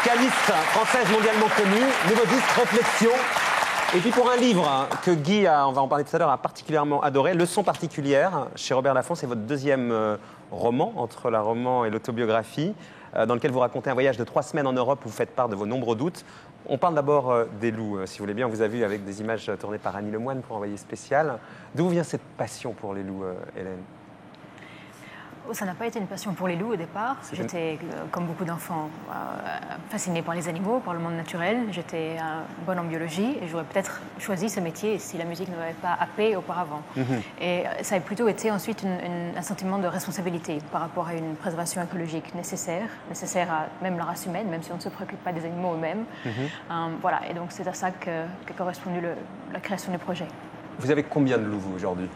pianiste française mondialement connue. Nouveau disque, Réflexion. Et puis pour un livre que Guy, on va en parler tout à l'heure, a particulièrement adoré, Leçons particulières, chez Robert Laffont. C'est votre deuxième roman, entre la roman et l'autobiographie, dans lequel vous racontez un voyage de 3 semaines en Europe où vous faites part de vos nombreux doutes. On parle d'abord des loups, si vous voulez bien. On vous a vu avec des images tournées par Annie Lemoine pour Envoyé spécial. D'où vient cette passion pour les loups, Hélène? Ça n'a pas été une passion pour les loups au départ. J'étais, comme beaucoup d'enfants, fascinée par les animaux, par le monde naturel. J'étais bonne en biologie et j'aurais peut-être choisi ce métier si la musique ne m'avait pas happée auparavant. Et ça a plutôt été ensuite un sentiment de responsabilité par rapport à une préservation écologique nécessaire à même la race humaine, même si on ne se préoccupe pas des animaux eux-mêmes. Voilà, et donc c'est à ça qu'a correspondu la création du projet. Vous avez combien de loups, vous, aujourd'hui?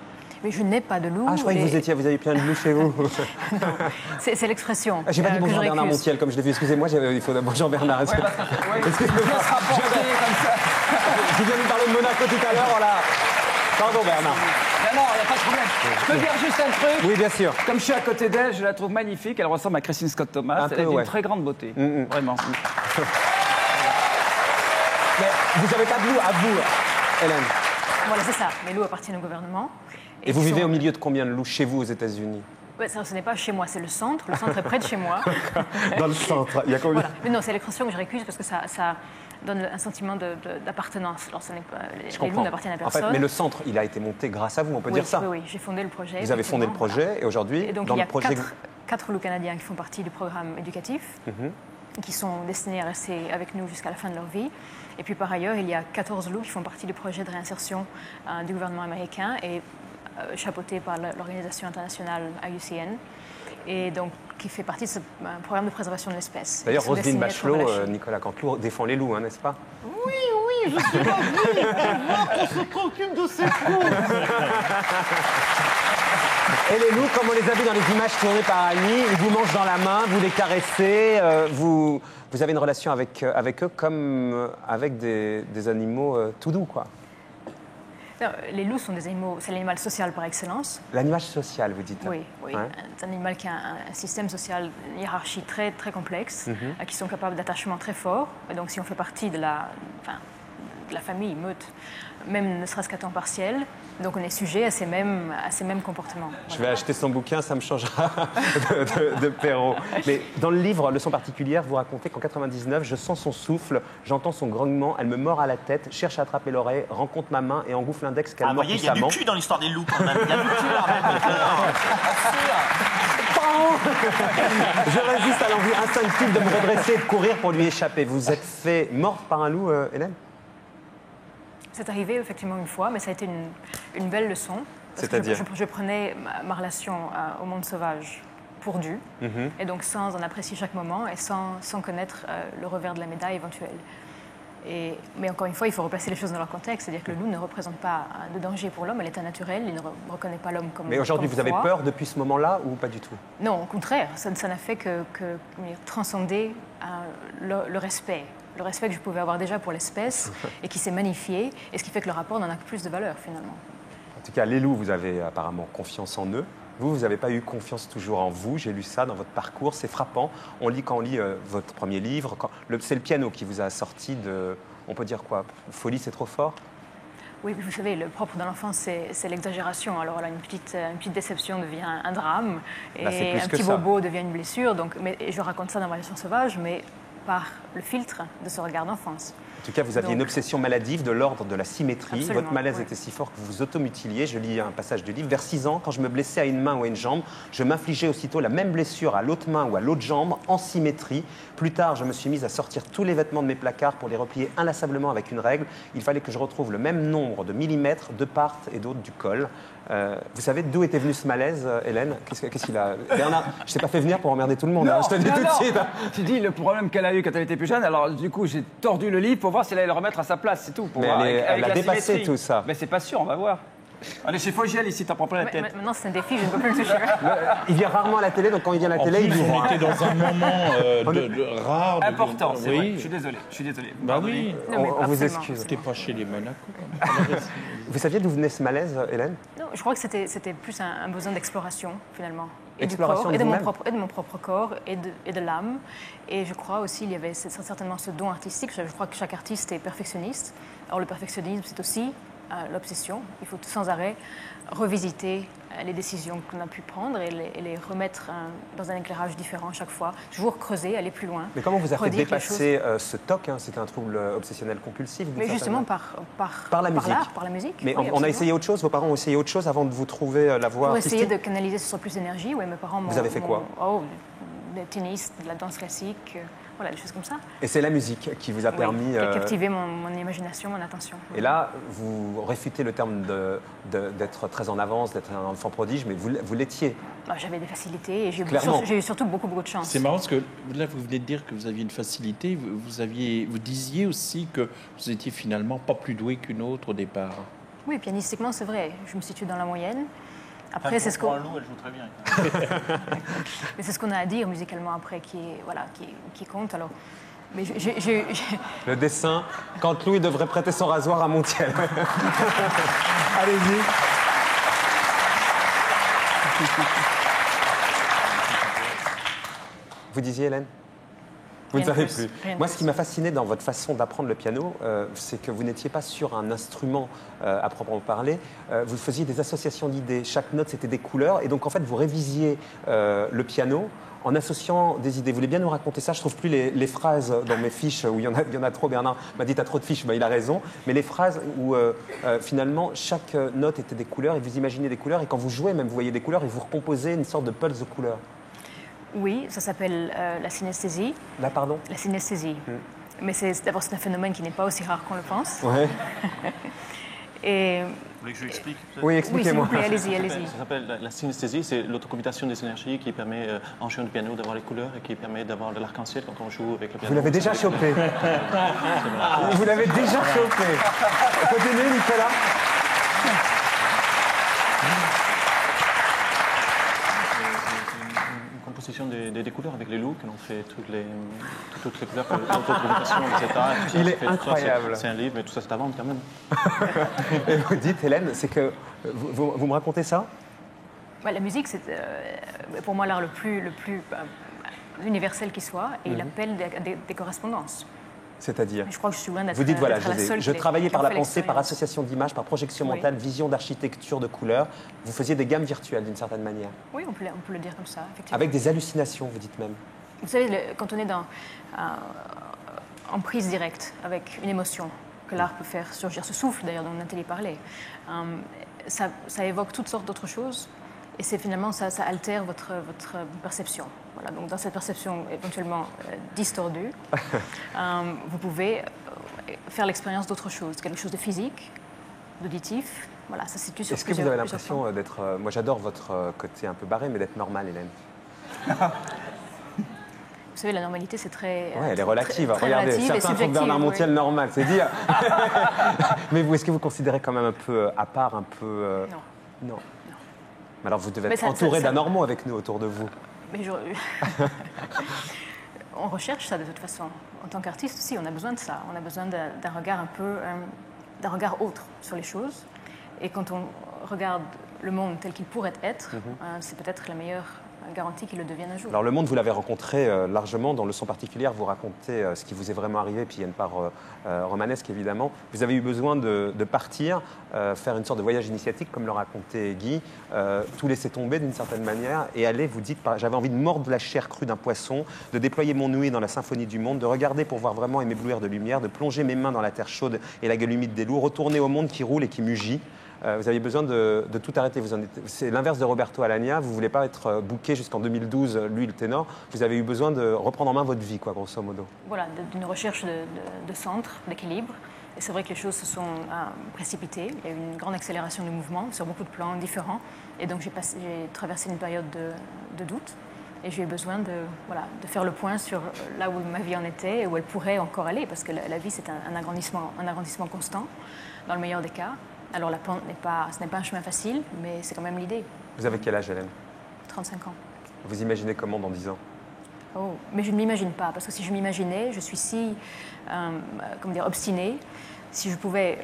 Mais je n'ai pas de loup. Ah, je croyais que vous avez plein de loups chez vous. C'est l'expression. J'ai pas dit bonjour Bernard Montiel, comme je l'ai vu. Excusez-moi, il faut bonjour Bernard. Excusez-moi. Je viens de parler de Monaco tout à l'heure, voilà. Pardon Bernard. Non, il n'y a pas de problème. Je peux dire juste un truc? Oui, bien sûr. Comme je suis à côté d'elle, je la trouve magnifique. Elle ressemble à Christine Scott Thomas. Elle est d'une très grande beauté. Vraiment. Mais vous n'avez pas de loup à vous, Hélène? Voilà, c'est ça. Les loups appartiennent au gouvernement. Et vous vivez au milieu de combien de loups chez vous aux États-Unis? Ouais, ça, ce n'est pas chez moi, c'est le centre. Le centre est près de chez moi. Dans le centre, il y a combien? Voilà. Mais non, c'est l'expression que je récuse parce que ça donne un sentiment d'appartenance. Alors, les loups n'appartiennent à personne. En fait, mais le centre, il a été monté grâce à vous, on peut dire ça? Oui, j'ai fondé le projet. Vous avez fondé le projet et aujourd'hui, donc, dans le projet... Il y a 4 loups canadiens qui font partie du programme éducatif, qui sont destinés à rester avec nous jusqu'à la fin de leur vie. Et puis par ailleurs, il y a 14 loups qui font partie du projet de réinsertion du gouvernement américain et chapeauté par l'organisation internationale IUCN, et donc qui fait partie de ce programme de préservation de l'espèce. D'ailleurs, Roselyne Bachelot, Nicolas Canteloup défend les loups, n'est-ce pas? Oui, je suis ravi de voir qu'on se préoccupe de ces causes. Et les loups, comme on les a vus dans les images tournées par Annie, ils vous mangent dans la main, vous les caressez, vous avez une relation avec eux comme avec des animaux tout doux, quoi. Non, les loups sont des animaux, c'est l'animal social par excellence. L'animal social, vous dites? Oui. Ouais. C'est un animal qui a un système social, une hiérarchie très, très complexe, qui sont capables d'attachement très fort. Et donc, si on fait partie de la famille, meute, même ne serait-ce qu'à temps partiel, donc on est sujet à ces mêmes comportements. Je vais acheter son bouquin, ça me changera de Perrault. Mais dans le livre Leçons particulières, vous racontez qu'en 99, je sens son souffle, j'entends son grognement, elle me mord à la tête, cherche à attraper l'oreille, rencontre ma main et engouffre l'index qu'elle mord puissamment. Il y a du cul dans l'histoire des loups quand même. Il y a du cul là. Je résiste à l'envie instinctive de me redresser et de courir pour lui échapper. Vous êtes fait morte par un loup, Hélène? C'est arrivé effectivement une fois, mais ça a été une belle leçon. C'est-à-dire? Je prenais ma relation au monde sauvage pour due, et donc sans en apprécier chaque moment et sans connaître le revers de la médaille éventuelle. Mais encore une fois, il faut replacer les choses dans leur contexte, c'est-à-dire que le loup ne représente pas de danger pour l'homme à l'état naturel, il ne reconnaît pas l'homme comme... Mais aujourd'hui, vous avez proie. peur depuis ce moment-là ou pas du tout? Non, au contraire, ça n'a fait que transcender le respect. Le respect que je pouvais avoir déjà pour l'espèce et qui s'est magnifié, et ce qui fait que le rapport n'en a que plus de valeur finalement. En tout cas, les loups, vous avez apparemment confiance en eux. Vous n'avez pas eu confiance toujours en vous. J'ai lu ça dans votre parcours, c'est frappant. Quand on lit votre premier livre, c'est le piano qui vous a sorti de, on peut dire quoi, folie, c'est trop fort? Oui, vous savez, le propre de l'enfance, c'est l'exagération. Alors là, une petite déception devient un drame, et un petit bobo devient une blessure. Donc, je raconte ça dans ma version sauvage, mais par le filtre de ce regard d'enfance. En tout cas, vous aviez une obsession maladive de l'ordre de la symétrie. Absolument, votre malaise était si fort que vous vous automutiliez. Je lis un passage du livre. Vers 6 ans, quand je me blessais à une main ou à une jambe, je m'infligeais aussitôt la même blessure à l'autre main ou à l'autre jambe, en symétrie. Plus tard, je me suis mise à sortir tous les vêtements de mes placards pour les replier inlassablement avec une règle. Il fallait que je retrouve le même nombre de millimètres de part et d'autre du col. Vous savez d'où était venu ce malaise, Hélène? Qu'est-ce qu'il a... Bernard, je ne t'ai pas fait venir pour emmerder tout le monde, non, je te le dis tout de suite. Tu dis le problème qu'elle a eu quand elle était plus jeune, alors du coup j'ai tordu le livre pour voir si elle allait le remettre à sa place, c'est tout. Pour Mais voir, elle a la dépassé symétrie. tout ça. Mais c'est pas sûr, on va voir. On est chez Fogiel ici, t'en prends plein la tête. Maintenant, c'est un défi, je ne peux plus le toucher. Il vient rarement à la télé, donc quand il vient à la télé, il on ouvre. était dans un moment rare. Important, c'est oui. vrai. Je suis désolé. Bah oui. Non, mais On vous absolument. excuse. T'es pas chez les Monaco. Vous saviez d'où venait ce malaise, Hélène? Non, je crois que c'était plus un besoin d'exploration, finalement. Et Exploration du corps, de vous-même. et de mon propre corps, et de l'âme. Et je crois aussi il y avait certainement ce don artistique. Je crois que chaque artiste est perfectionniste. Alors le perfectionnisme, c'est aussi l'obsession. Il faut sans arrêt revisiter les décisions qu'on a pu prendre et les remettre dans un éclairage différent chaque fois. Toujours creuser, aller plus loin. Mais comment vous a fait redire les dépasser ce TOC, hein, c'était un trouble obsessionnel compulsif? Mais justement par la musique. l'art, par la musique. Mais Oui, on a absolument. essayé autre chose, vos parents ont essayé autre chose avant de vous trouver la voie Pour artistique? essayer de canaliser sur plus d'énergie, oui, mes parents m'ont... Vous avez fait quoi? Des tennis, de la danse classique, voilà, des choses comme ça. Et c'est la musique qui vous a permis... Qui a captivé mon imagination, mon attention. Et là, vous réfutez le terme d'être très en avance, d'être un enfant prodige, mais vous l'étiez. J'avais des facilités et Clairement. j'ai eu surtout beaucoup de chance. C'est marrant parce que là, vous venez de dire que vous aviez une facilité. Vous disiez aussi que vous étiez finalement pas plus doué qu'une autre au départ. Oui, pianistiquement, c'est vrai. Je me situe dans la moyenne. Après, c'est ce qu'on... elle joue très bien. Mais c'est ce qu'on a à dire musicalement après qui compte. Alors, mais Le dessin, quand Louis devrait prêter son rasoir à Montiel. Allez-y. Vous disiez, Hélène? Vous ne Rien de savez plus, plus. rien de Moi, plus. ce qui m'a fasciné dans votre façon d'apprendre le piano, c'est que vous n'étiez pas sur un instrument à proprement parler. Vous faisiez des associations d'idées. Chaque note, c'était des couleurs. Et donc, en fait, vous révisiez le piano en associant des idées. Vous voulez bien nous raconter ça? Je trouve plus les phrases dans mes fiches où il y en a trop. Bernard m'a dit, t'as trop de fiches. Il a raison. Mais les phrases où, finalement, chaque note était des couleurs et vous imaginez des couleurs. Et quand vous jouez, même, vous voyez des couleurs et vous recomposez une sorte de pulse de couleurs. oui, ça s'appelle la synesthésie. Là, pardon? La synesthésie. Mais d'abord, c'est un phénomène qui n'est pas aussi rare qu'on le pense. Ouais. Et Vous voulez que je l'explique peut-être? Oui, oui, s'il vous expliquez-moi. plaît, allez-y. Ça s'appelle la synesthésie, c'est l'autocomputation des énergies qui permet, en jouant du piano, d'avoir les couleurs et qui permet d'avoir de l'arc-en-ciel quand on joue avec le piano. Vous l'avez déjà chopé. Vous l'avez déjà chopé. Continuez, Nicolas. Une composition des couleurs avec les loups, que l'on fait toutes les couleurs, l'autocomputation, etc. Tout ça, Il est tout ça, incroyable. C'est un livre, mais tout ça c'est à vendre quand même. Et vous dites, Hélène, c'est que vous me racontez ça? La musique, c'est pour moi l'art le plus universel qui soit, et il appelle des correspondances. C'est-à-dire? Je crois que je suis loin d'être Vous dites, voilà, d'être la seule je qui travaillais qui par en la fait pensée, par l'expérience. association d'images, par projection Oui. mentale, vision d'architecture, de couleurs. Vous faisiez des gammes virtuelles d'une certaine manière. Oui, on peut le dire comme ça, effectivement. Avec des hallucinations, vous dites même. Vous savez, quand on est en prise directe avec une émotion que l'art peut faire surgir, ce souffle d'ailleurs dont Nathalie parlait, ça évoque toutes sortes d'autres choses et finalement ça altère votre perception. Voilà, donc dans cette perception éventuellement distordue, vous pouvez faire l'expérience d'autre chose, quelque chose de physique, d'auditif. Voilà, ça se situe sur Est-ce que vous avez l'impression d'être... moi, j'adore votre côté un peu barré, mais d'être normal, Hélène. Vous savez, la normalité, c'est très... Ouais, elle est relative. très Regardez, relative et certains trouvent subjective, Bernard oui. Montiel normal, c'est dire. Mais vous, est-ce que vous considérez quand même un peu à part, un peu... Non. Non. Mais alors, vous devez Mais être ça- entouré ça- d'anormaux avec nous autour de vous. Mais on recherche ça de toute façon. En tant qu'artiste aussi, on a besoin de ça. On a besoin d'un regard d'un regard autre sur les choses. Et quand on regarde le monde tel qu'il pourrait être, c'est peut-être la meilleure garantie qu'il le devienne un jour. Alors le monde, vous l'avez rencontré largement. Dans Leçon particulière, vous racontez ce qui vous est vraiment arrivé, puis il y a une part romanesque évidemment. Vous avez eu besoin de partir, faire une sorte de voyage initiatique, comme le racontait Guy, tout laisser tomber d'une certaine manière, et aller, vous dites, j'avais envie de mordre la chair crue d'un poisson, de déployer mon ouïe dans la symphonie du monde, de regarder pour voir vraiment et m'éblouir de lumière, de plonger mes mains dans la terre chaude et la gueule humide des loups, retourner au monde qui roule et qui mugit. Vous avez besoin de tout arrêter. C'est l'inverse de Roberto Alagna. Vous ne voulez pas être booké jusqu'en 2012, lui le ténor. Vous avez eu besoin de reprendre en main votre vie, quoi, grosso modo. Voilà, d'une recherche de centre, d'équilibre. Et c'est vrai que les choses se sont précipitées. Il y a eu une grande accélération du mouvement sur beaucoup de plans différents. Et donc j'ai traversé une période de doute. Et j'ai eu besoin de faire le point sur là où ma vie en était et où elle pourrait encore aller. Parce que la vie, c'est un agrandissement constant, dans le meilleur des cas. Alors la pente ce n'est pas un chemin facile, mais c'est quand même l'idée. Vous avez quel âge, Hélène? 35 ans. Vous imaginez comment dans 10 ans? Oh, mais je ne m'imagine pas, parce que si je m'imaginais, je suis si obstinée. Si je pouvais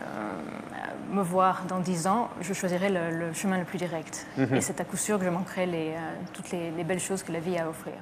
me voir dans 10 ans, je choisirais le chemin le plus direct. Et c'est à coup sûr que je manquerais toutes les belles choses que la vie a à offrir.